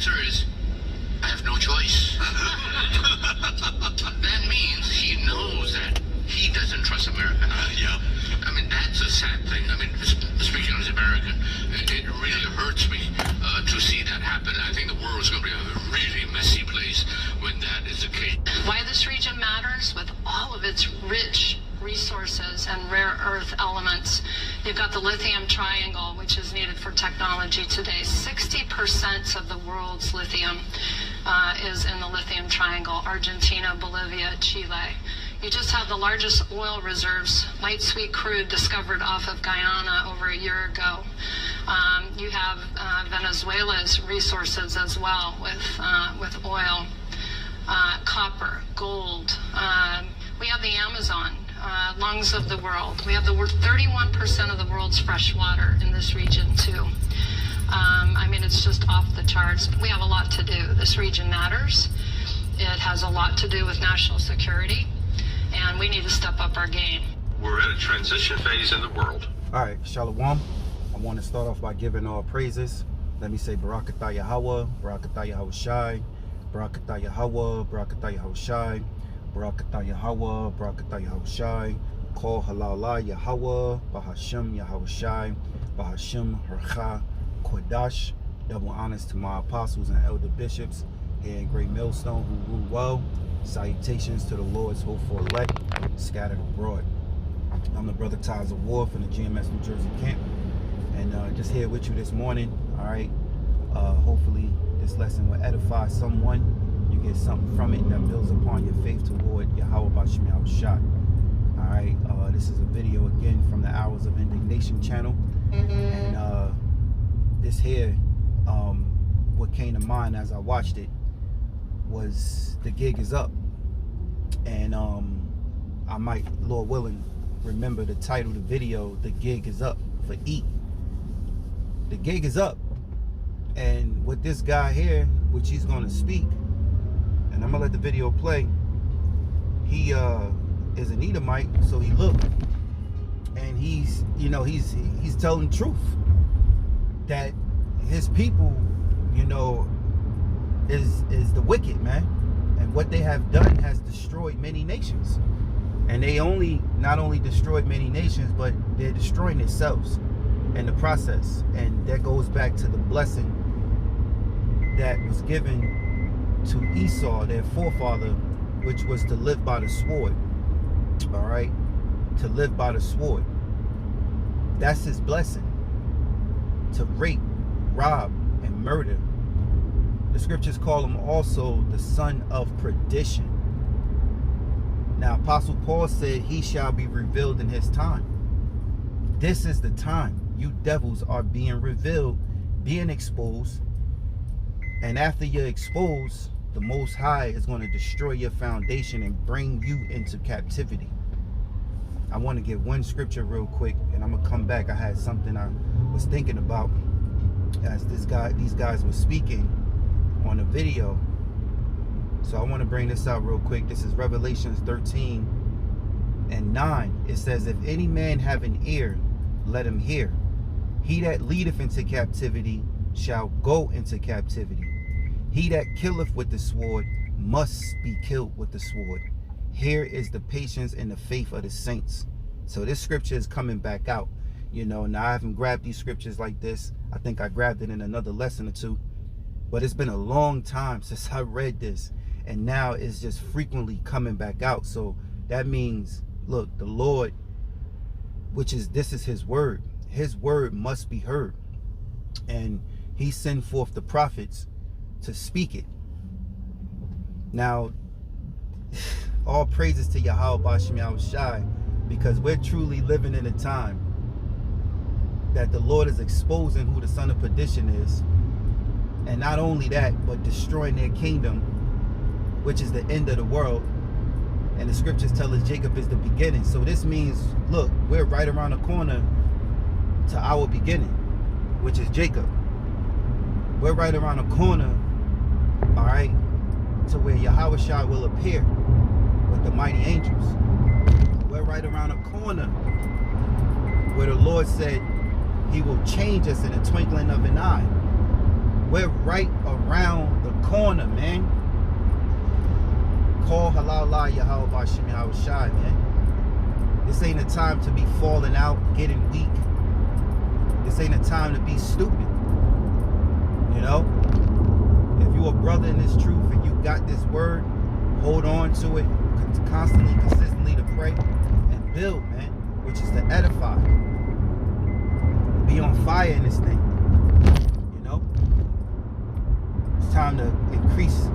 answer is, I have no choice. That means he knows that he doesn't trust America. Yeah. I mean, that's a sad thing. I mean, speaking as an American, it really hurts me to see that happen. I think the world is going to be a really messy place when that is the case. Why this region matters, with all of its rich resources and rare earth elements. You've got the lithium triangle, which is needed for technology today. 60% of the world's lithium is in the lithium triangle: Argentina, Bolivia, Chile. You just have the largest oil reserves, light sweet crude, discovered off of Guyana over a year ago. You have Venezuela's resources as well, with oil, copper, gold. We have the Amazon, lungs of the world. We have 31% of the world's fresh water in this region too. I mean, it's just off the charts. We have a lot to do. This region matters. It has a lot to do with national security, and we need to step up our game. We're at a transition phase in the world. All right, Shalom. I want to start off by giving all praises. Let me say Barakatah Yahawah, Barakatah Yahawashi, Barakatah Yahawah, Barakatah Yahawashi, Barakatah Yahawah, Barakatah Yahawashi, Call Halala Yahawah, BaHaSham Yahawashi, BaHaSham Rawchaa, Qadash. Double honors to my apostles and elder bishops here in GreatMillStone who rule well. Salutations to the Lord's hopeful elect scattered abroad. I'm the brother Ties of War from the GMS New Jersey camp, and just here with you this morning. All right, hopefully this lesson will edify someone. You get something from it that builds upon your faith toward Yahawah BaHaSham Yahawashi. All right, this is a video again from the Hours of Indignation channel, and this here, what came to mind as I watched it was the gig is up, and I might, Lord willing, remember the title of the video. The gig is up for E. The gig is up, and with this guy here, which he's going to speak, and I'm gonna let the video play. He is an Edomite, so he looked, and he's, you know, he's telling the truth that his people, you know, is the wicked, man, and what they have done has destroyed many nations. And they not only destroyed many nations, but they're destroying themselves in the process. And that goes back to the blessing that was given to Esau, their forefather, which was to live by the sword. All right, to live by the sword. That's his blessing. To rape, rob, and murder. The scriptures call him also the son of perdition. Now, Apostle Paul said he shall be revealed in his time. This is the time. You devils are being revealed, being exposed. And after you're exposed, the Most High is going to destroy your foundation and bring you into captivity. I want to give one scripture real quick, and I'm going to come back. I had something I was thinking about as these guys were speaking on a video. So I want to bring this out real quick. This is Revelations 13:9. It says, if any man have an ear, let him hear. He that leadeth into captivity shall go into captivity. He that killeth with the sword must be killed with the sword. Here is the patience and the faith of the saints. So this scripture is coming back out. You know, now I haven't grabbed these scriptures like this. I think I grabbed it in another lesson or two. But it's been a long time since I read this. And now it's just frequently coming back out. So that means, look, the Lord, this is his word. His word must be heard. And he sent forth the prophets to speak it. Now, all praises to Yahawah BaHaSham Yahawashi, because we're truly living in a time that the Lord is exposing who the son of perdition is. And not only that, but destroying their kingdom, which is the end of the world. And the scriptures tell us Jacob is the beginning. So this means, look, we're right around the corner to our beginning, which is Jacob. We're right around the corner, all right, to where Yahawashi will appear with the mighty angels. We're right around the corner where the Lord said he will change us in a twinkling of an eye. We're right around the corner, man. Call halal Yahawashi, Yahawashi, man. This ain't a time to be falling out, getting weak. This ain't a time to be stupid. You know? If you a brother in this truth and you got this word, hold on to it constantly, consistently to pray and build, man, which is to edify. Be on fire in this thing. You know? It's time to increase,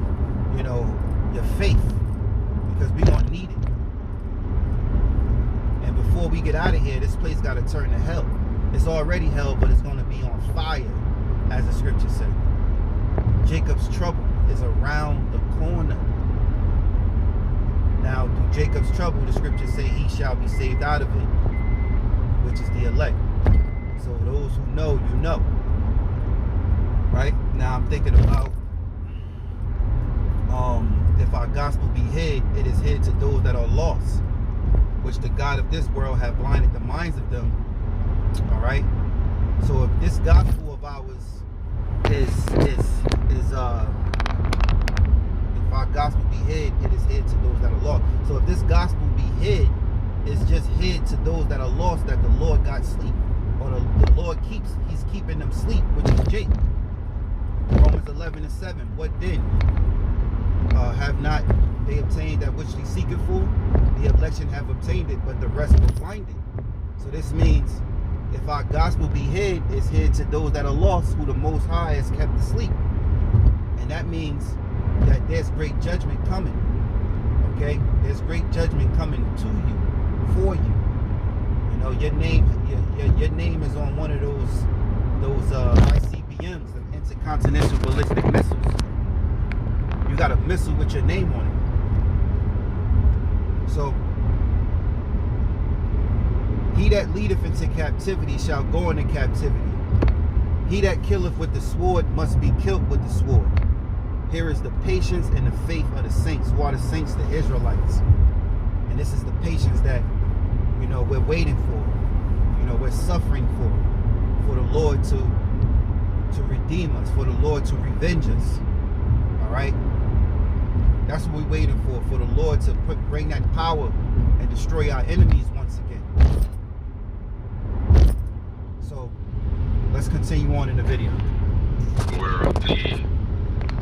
you know, your faith, because we gonna need it. And before we get out of here, this place gotta turn to hell. It's already hell, but it's gonna be on fire, as the scripture said. Jacob's trouble is around the corner. Now, through Jacob's trouble, the scriptures say he shall be saved out of it, which is the elect. So those who know, you know. Right? Now I'm thinking about if our gospel be hid, it is hid to those that are lost, which the God of this world have blinded the minds of them. All right. So if this gospel of ours if our gospel be hid, it is hid to those that are lost. So if this gospel be hid, it's just hid to those that are lost, that the Lord got sleep, or the Lord he's keeping them sleep, which is Jake. Romans 11:7. What then? Have not they obtained that which they seeketh for? The election have obtained it, but the rest were blinded. So this means if our gospel be hid, it's hid to those that are lost, who the Most High has kept asleep. And that means that there's great judgment coming. Okay? There's great judgment coming to you, for you. You know, your name is on one of those ICBMs, the intercontinental ballistic missiles. You got a missile with your name on it. So he that leadeth into captivity shall go into captivity. He that killeth with the sword must be killed with the sword. Here is the patience and the faith of the saints. Who are the saints? The Israelites. And this is the patience that, you know, we're waiting for. You know, we're suffering for the Lord to redeem us, for the Lord to revenge us. All right? That's what we're waiting for the Lord to bring that power and destroy our enemies once again. So, let's continue on in the video. Where the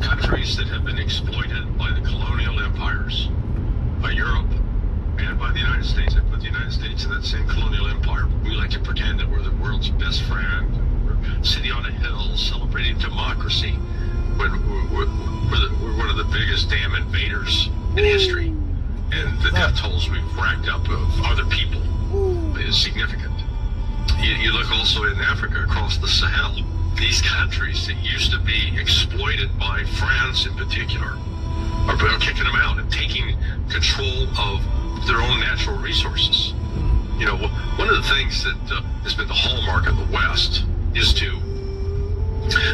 countries that have been exploited by the colonial empires, by Europe and by the United States, I put the United States in that same colonial empire. We like to pretend that we're the world's best friend. We're sitting on a hill celebrating democracy when we're one of the biggest damn invaders in history. And the death tolls we've racked up of other people is significant. You look also in Africa across the Sahel. These countries that used to be exploited by France in particular are kicking them out and taking control of their own natural resources. You know, one of the things that has been the hallmark of the West is to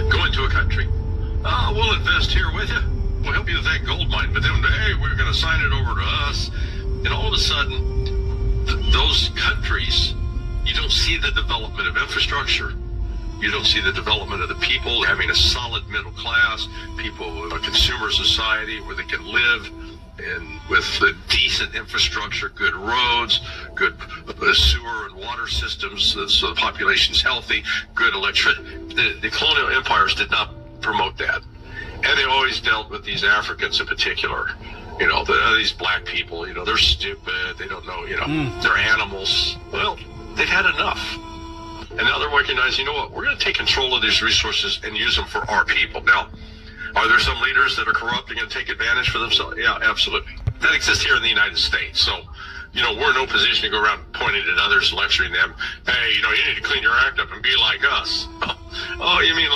go into a country. Oh, we'll invest here with you. We'll help you with that gold mine. But then, hey, we're going to sign it over to us. And all of a sudden, those countries, you don't see the development of infrastructure. You don't see the development of the people having a solid middle class, people with a consumer society where they can live, and with the decent infrastructure, good roads, good sewer and water systems, so the population's healthy, good electricity. The colonial empires did not promote that. And they always dealt with these Africans in particular. You know, these black people, you know, they're stupid, they don't know, you know, they're animals. Well, they've had enough. And now they're recognizing, you know what, we're going to take control of these resources and use them for our people. Now, are there some leaders that are corrupt and going to take advantage for themselves? Yeah, absolutely. That exists here in the United States. So, you know, we're in no position to go around pointing at others, lecturing them. Hey, you know, you need to clean your act up and be like us. Oh, you mean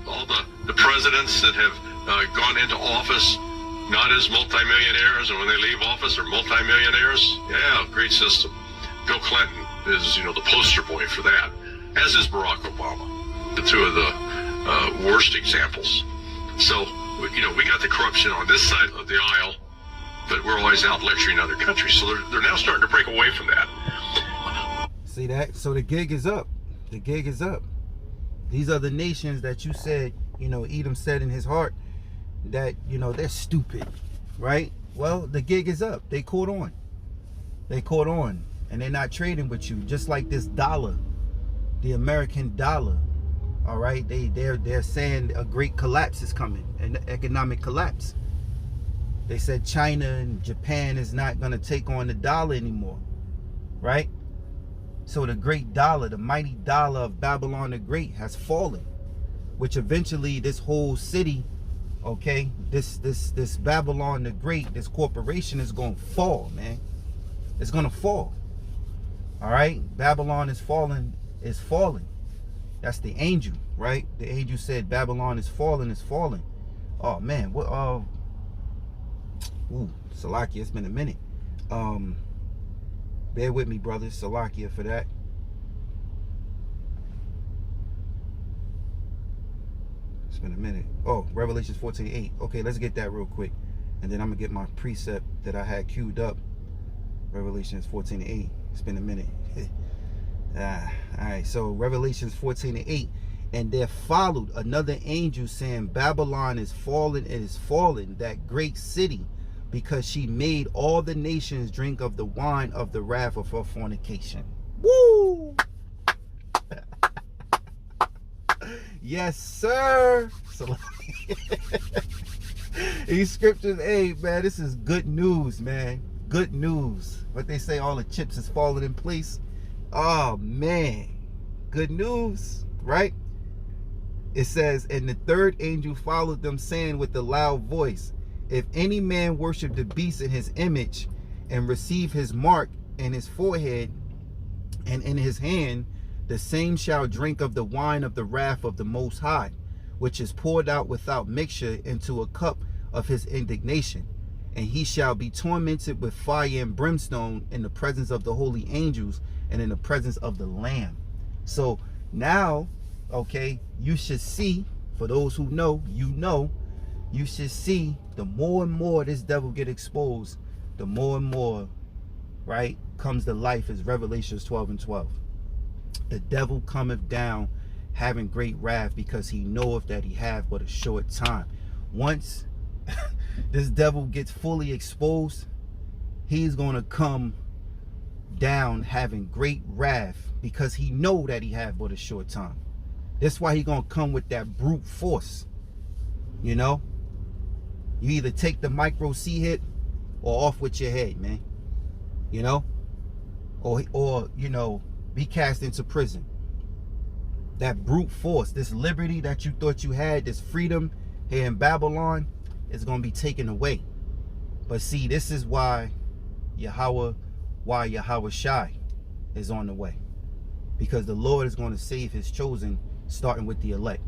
all the presidents that have gone into office not as multimillionaires, and when they leave office are multimillionaires? Yeah, great system. Bill Clinton is, you know, the poster boy for that, as is Barack Obama. The two of the worst examples. So, you know, we got the corruption on this side of the aisle, but we're always out lecturing other countries. So they're now starting to break away from that. See that? So the gig is up. The gig is up. These are the nations that you said You know, Edom said in his heart that, you know, they're stupid, right? Well, the gig is up. They caught on. They caught on, and they're not trading with you. Just like this dollar, the American dollar. All right, they're saying a great collapse is coming, an economic collapse. They said China and Japan is not going to take on the dollar anymore, right? So the great dollar, the mighty dollar of Babylon the Great has fallen, which eventually this whole city, okay, this Babylon the Great, this corporation is going to fall, man. It's going to fall. All right, Babylon is falling, is falling. That's the angel, right? The angel said Babylon is falling, is falling. Oh man, what Salakia, it's been a minute. Bear with me, brothers. Salakia for that. It's been a minute. Oh, Revelations 14:8. Okay, let's get that real quick. And then I'm gonna get my precept that I had queued up. Revelations 14:8. It's been a minute. Alright, so Revelations 14:8. And there followed another angel saying, Babylon is fallen, it is fallen, that great city, because she made all the nations drink of the wine of the wrath of her fornication. Woo! Yes, sir. So, these scriptures, hey, man, this is good news, man. Good news. What they say, all the chips is falling in place. Oh, man. Good news, right? It says, and the third angel followed them, saying with a loud voice, if any man worship the beast in his image and receive his mark in his forehead and in his hand, the same shall drink of the wine of the wrath of the Most High, which is poured out without mixture into a cup of his indignation. And he shall be tormented with fire and brimstone in the presence of the holy angels and in the presence of the Lamb. So now, okay, you should see, for those who know, you should see the more and more this devil get exposed, the more and more, right, comes to life is Revelations 12:12. The devil cometh down having great wrath, because he knoweth that he have but a short time. Once this devil gets fully exposed, he's going to come down having great wrath, because he know that he have but a short time. That's why he going to come with that brute force. You know, you either take the micro C hit or off with your head, man. You know, or you know, be cast into prison. That brute force, this liberty that you thought you had, this freedom here in Babylon, is going to be taken away. But see, this is why Yahawashi is on the way, because the Lord is going to save his chosen, starting with the elect.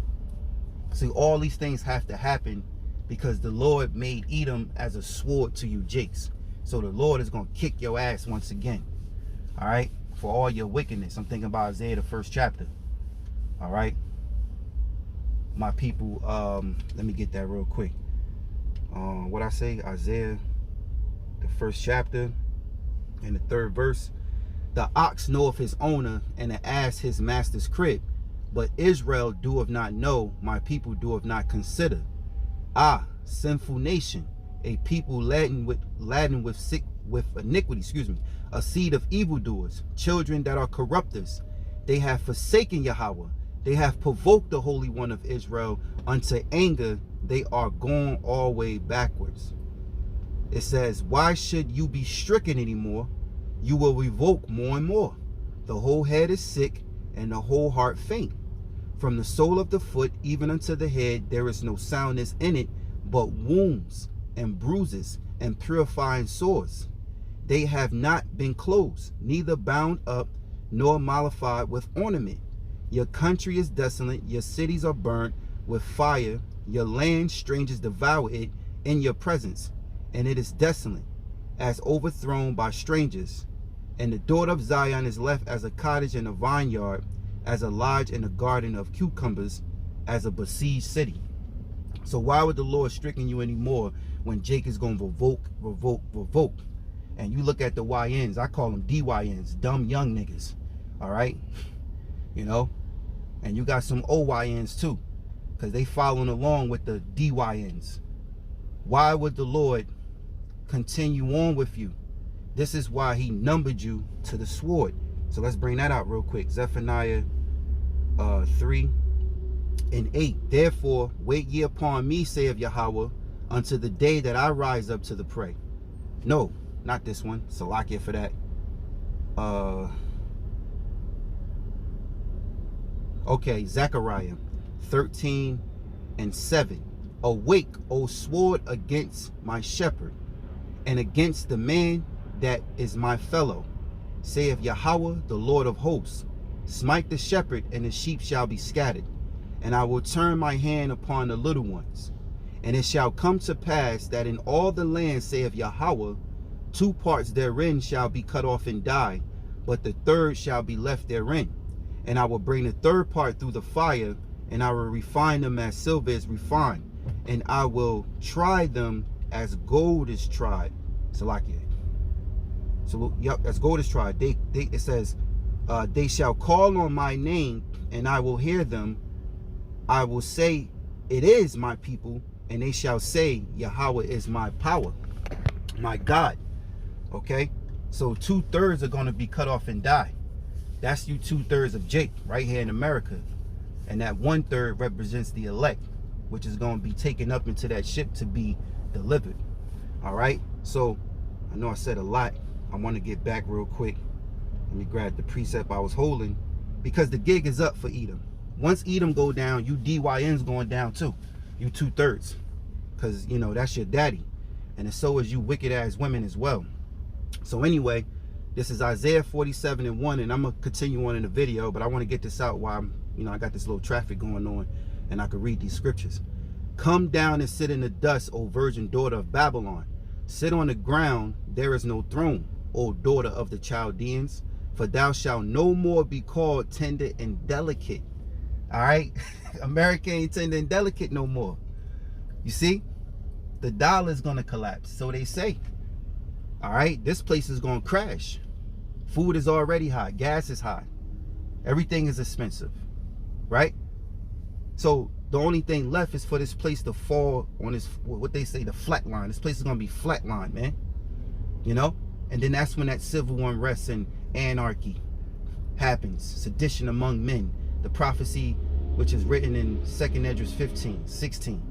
See, all these things have to happen because the Lord made Edom as a sword to you jakes. So the Lord is going to kick your ass once again. All right, for all your wickedness. I'm thinking about Isaiah, the 1st chapter. All right, my people, let me get that real quick. What I say, Isaiah, the 1st chapter and the 3rd verse. The ox knoweth his owner, and the ass his master's crib, but Israel doeth not know, my people doeth not consider. Ah, sinful nation, a people laden with iniquity, a seed of evildoers, children that are corrupters. They have forsaken Yahawah, they have provoked the Holy One of Israel unto anger. They are gone all way backwards. It says, why should you be stricken anymore? You will revoke more and more. The whole head is sick, and the whole heart faint. From the sole of the foot even unto the head there is no soundness in it, but wounds and bruises and purifying sores. They have not been closed, neither bound up, nor mollified with ornament. Your country is desolate, your cities are burnt with fire, your land strangers devour it in your presence, and it is desolate, as overthrown by strangers. And the daughter of Zion is left as a cottage in a vineyard, as a lodge in a garden of cucumbers, as a besieged city. So why would the Lord stricken you anymore when Jake is going to revoke? And you look at the YNs, I call them DYNs, dumb young niggas, all right? You know, and you got some OYNs too. because they following along with the DYNs. Why would the Lord continue on with you? This is why he numbered you to the sword. So let's bring that out real quick. Zephaniah 3:8. Therefore wait ye upon me, saith Yahawah, unto the day that I rise up to the prey. No, not this one. Salakia for that. Okay, Zechariah 13:7. Awake, O sword, against my shepherd, and against the man that is my fellow, saith Yahawah, the Lord of hosts. Smite the shepherd, and the sheep shall be scattered, and I will turn my hand upon the little ones. And it shall come to pass that in all the land, saith Yahawah, 2 parts therein shall be cut off and die, but the third shall be left therein. And I will bring the third part through the fire, and I will refine them as silver is refined, and I will try them as gold is tried. Salakia. So, yep, as gold is tried. It says, they shall call on my name, and I will hear them. I will say, it is my people, and they shall say, Yahawah is my power, my God. Okay? So 2/3 are going to be cut off and die. That's you 2/3 of Jake right here in America. And that 1/3 represents the elect, which is going to be taken up into that ship to be delivered. All right? So I know I said a lot. I want to get back real quick. Let me grab the precept I was holding, because the gig is up for Edom. Once Edom go down, you DYN's going down too. You 2/3, because you know that's your daddy, and so is you wicked ass women as well. So anyway, this is Isaiah 47:1, and I'm gonna continue on in the video, but I want to get this out while I got this little traffic going on, and I could read these scriptures. Come down and sit in the dust, O virgin daughter of Babylon. Sit on the ground, there is no throne, O daughter of the Chaldeans, for thou shalt no more be called tender and delicate. All right? America ain't tender and delicate no more. You see? The dollar is going to collapse, so they say. All right? This place is going to crash. Food is already high. Gas is high. Everything is expensive. Right? So the only thing left is for this place to fall on this, what they say, the flat line. This place is going to be flat line, man. You know? And then that's when that civil unrest and anarchy happens. Sedition among men. The prophecy which is written in 2nd Esdras 15:16.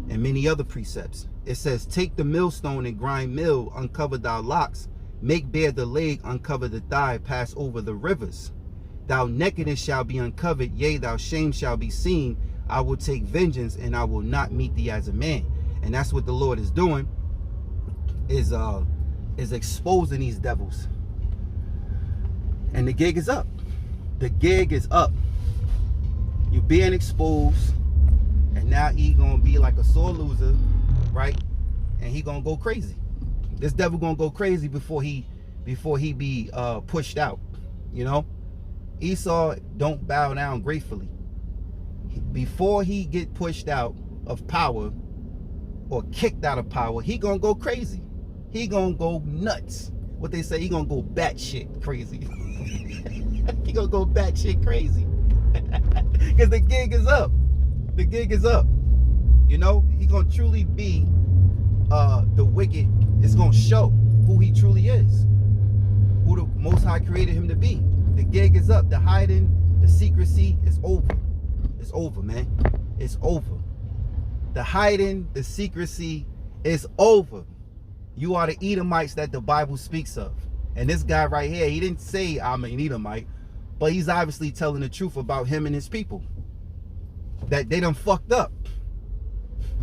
And many other precepts. It says, take the millstone and grind mill, uncover thy locks, make bare the leg, uncover the thigh, pass over the rivers. Thou nakedness shall be uncovered, yea, thou shame shall be seen. I will take vengeance, and I will not meet thee as a man. And that's what the Lord is doing, is exposing these devils. And the gig is up. The gig is up. You're being exposed, and now he gonna be like a sore loser, right? And he gonna go crazy. This devil gonna go crazy before he be pushed out. You know, Esau don't bow down gratefully. Before he get pushed out of power or kicked out of power, he gonna go crazy. He gonna go nuts. What they say, he gonna go batshit crazy. He gonna go batshit crazy. Because the gig is up. The gig is up. You know, he gonna truly be the wicked. It's gonna show who he truly is, who the Most High created him to be. The gig is up. The hiding, the secrecy is over. It's over, man. It's over. The hiding, the secrecy is over. You are the Edomites that the Bible speaks of. And this guy right here, he didn't say I'm an Edomite, but he's obviously telling the truth about him and his people. That they done fucked up.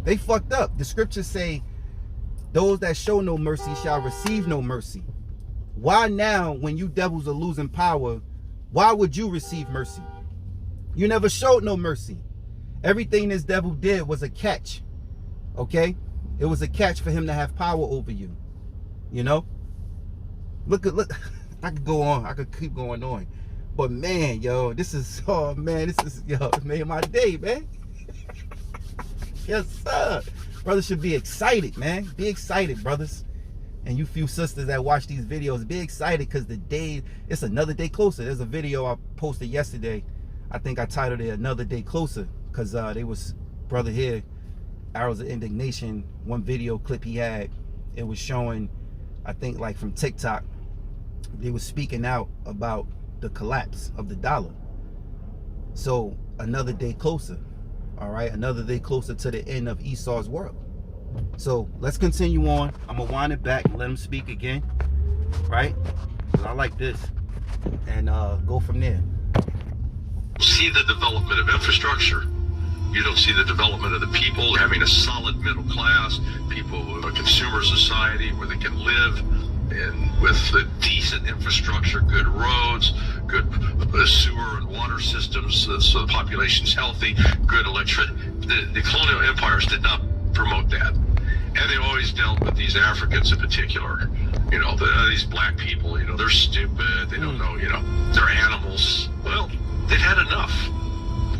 They fucked up. The scriptures say, those that show no mercy shall receive no mercy. Why now, when you devils are losing power, why would you receive mercy? You never showed no mercy. Everything this devil did was a catch. Okay? It was a catch for him to have power over you. You know? Look. I could go on. I could keep going on. But man, yo, this is, oh man, this is, yo, it made my day, man. Yes, sir. Brothers should be excited, man. Be excited, brothers. And you few sisters that watch these videos, be excited, because the day, it's another day closer. There's a video I posted yesterday. I think I titled it Another Day Closer, because they was, brother here, Arrows of Indignation, one video clip he had, it was showing, I think like from TikTok, they was speaking out about the collapse of the dollar. So another day closer, all right, another day closer to the end of Esau's world. So let's continue on. I'm gonna wind it back and let him speak again, right? I like this, and go from there. See the development of infrastructure. You don't see the development of the people having a solid middle class, people with a consumer society where they can live, and with a decent infrastructure, good roads, good sewer and water systems, so the population's healthy, good electric. The colonial empires did not promote that. And they always dealt with these Africans in particular. You know, these black people, you know, they're stupid, they don't know, you know, they're animals. Well, they've had enough.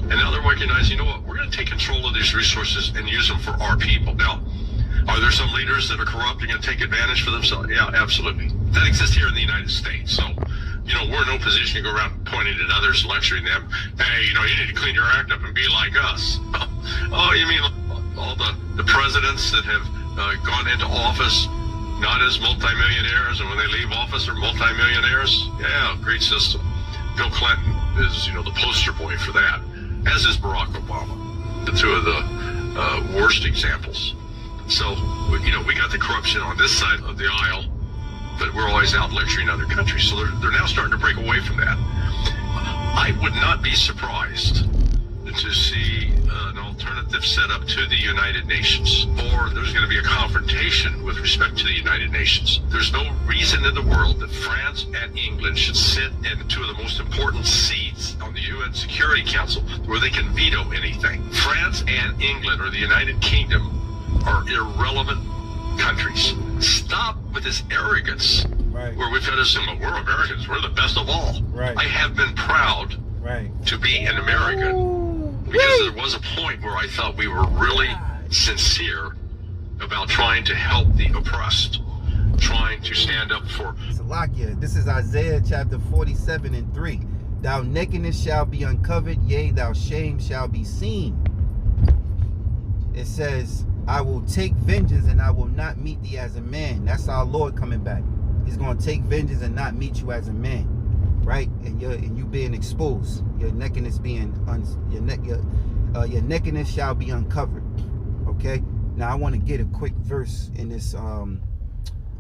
And now they're recognizing, you know what, we're going to take control of these resources and use them for our people. Now, are there some leaders that are corrupting and take advantage for themselves? Yeah, absolutely. That exists here in the United States. So, you know, we're in no position to go around pointing at others, lecturing them. Hey, you know, you need to clean your act up and be like us. Oh, you mean all the presidents that have gone into office not as multimillionaires, and when they leave office are multimillionaires? Yeah, great system. Bill Clinton is, you know, the poster boy for that, as is Barack Obama. The two of the worst examples. So, you know, we got the corruption on this side of the aisle, but we're always out lecturing other countries. So they're now starting to break away from that. I would not be surprised to see an alternative set up to the United Nations, or there's going to be a confrontation with respect to the United Nations. There's no reason in the world that France and England should sit in two of the most important seats on the UN Security Council where they can veto anything. France and England, or the United Kingdom, are irrelevant countries. Stop with this arrogance, right, where we've got to assume, well, we're Americans, we're the best of all. Right. I have been proud, right, to be an American, because there was a point where I thought we were really sincere about trying to help the oppressed, trying to stand up for... Salakia, this is Isaiah chapter 47:3. Thou nakedness shall be uncovered, yea, thou shame shall be seen. It says, I will take vengeance and I will not meet thee as a man. That's our Lord coming back. He's going to take vengeance and not meet you as a man, right? And you being exposed, your nakedness being your nakedness shall be uncovered. Okay. Now I want to get a quick verse in this.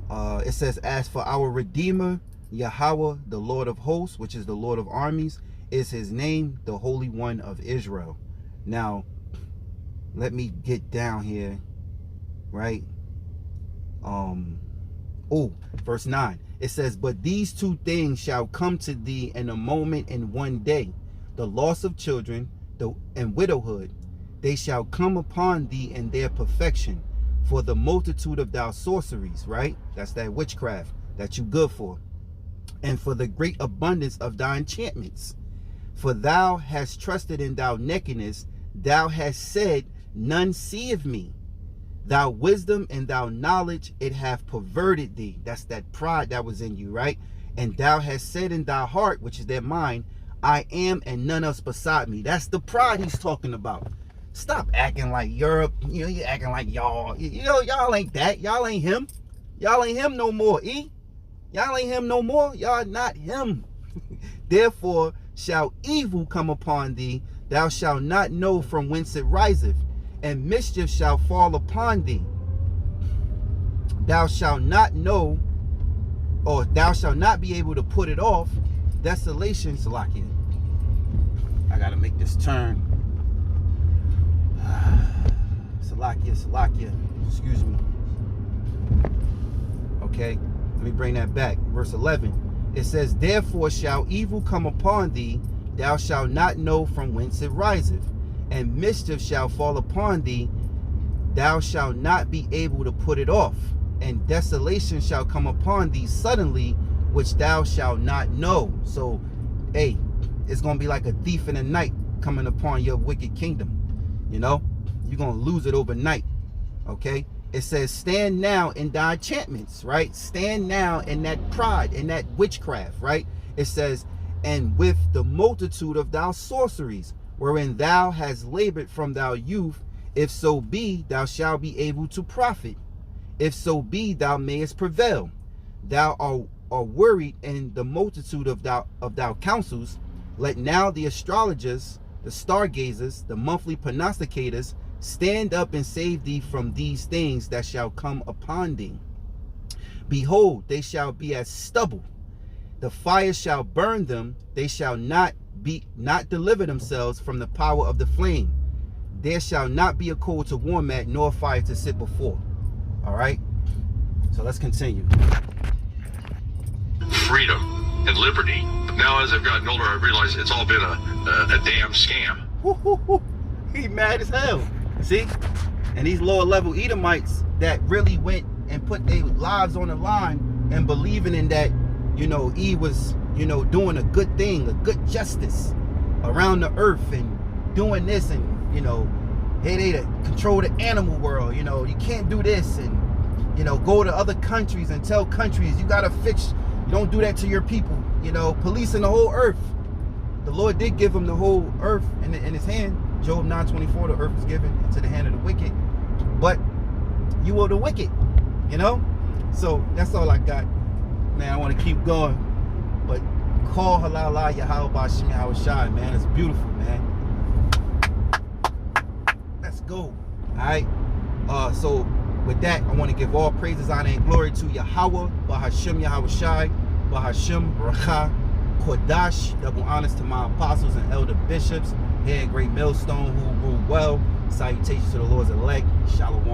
It says, as for our Redeemer, Yahawah, the Lord of hosts, which is the Lord of armies, is his name, the Holy One of Israel. Now, let me get down here, right? Verse 9. It says, but these two things shall come to thee in a moment, in one day, the loss of children and widowhood. They shall come upon thee in their perfection, for the multitude of thy sorceries, right? That's that witchcraft that you good for. And for the great abundance of thy enchantments. For thou hast trusted in thy nakedness, thou hast said, none seeth me. Thou wisdom and thou knowledge, it hath perverted thee. That's that pride that was in you, right? And thou hast said in thy heart, which is their mind, I am and none else beside me. That's the pride he's talking about. Stop acting like Europe. You know, you're acting like y'all. You know, y'all ain't that. Y'all ain't him. Y'all ain't him no more, Y'all ain't him no more. Y'all not him. Therefore shall evil come upon thee. Thou shalt not know from whence it riseth. And mischief shall fall upon thee. Thou shalt not know, or thou shalt not be able to put it off. Desolation, Salakia. I gotta make this turn. Salakia, excuse me. Okay, let me bring that back. Verse 11. It says, therefore shall evil come upon thee. Thou shalt not know from whence it riseth. And mischief shall fall upon thee, thou shalt not be able to put it off. And desolation shall come upon thee suddenly, which thou shalt not know. So, hey, it's going to be like a thief in the night coming upon your wicked kingdom. You know, you're going to lose it overnight. Okay. It says, stand now in thy enchantments, right? Stand now in that pride, in that witchcraft, right? It says, and with the multitude of thy sorceries, wherein thou hast labored from thy youth, if so be thou shalt be able to profit, if so be thou mayest prevail. Thou art worried in the multitude of thou counsels. Let now the astrologers, the stargazers, the monthly prognosticators stand up and save thee from these things that shall come upon thee. Behold, they shall be as stubble. The fire shall burn them. They shall not deliver themselves from the power of the flame. There shall not be a coal to warm at, nor fire to sit before. All right. So let's continue. Freedom and liberty. Now, as I've gotten older, I realize it's all been a damn scam. He mad as hell. See? And these lower level Edomites that really went and put their lives on the line and believing in that, you know, Eve was, you know, doing a good thing, a good justice around the earth and doing this, and, you know, hey, they to control the animal world, you know, you can't do this, and, you know, go to other countries and tell countries you gotta fix, you don't do that to your people, you know, policing the whole earth. The Lord did give him the whole earth in his hand. Job 9:24, the earth was given into the hand of the wicked, but you were the wicked, you know. So that's all I got, man. I want to keep going, but call Halal Yahawah BaHaSham Yahawashi, man. It's beautiful, man. Let's go. All right. So with that, I want to give all praises, honor, and glory to Yahawah BaHaSham Yahawashi, BaHaSham, Rawchaa, Qadash. Double honors to my apostles and elder bishops here at GreatMillStone who rule well. Salutations to the Lord's elect. Shalom.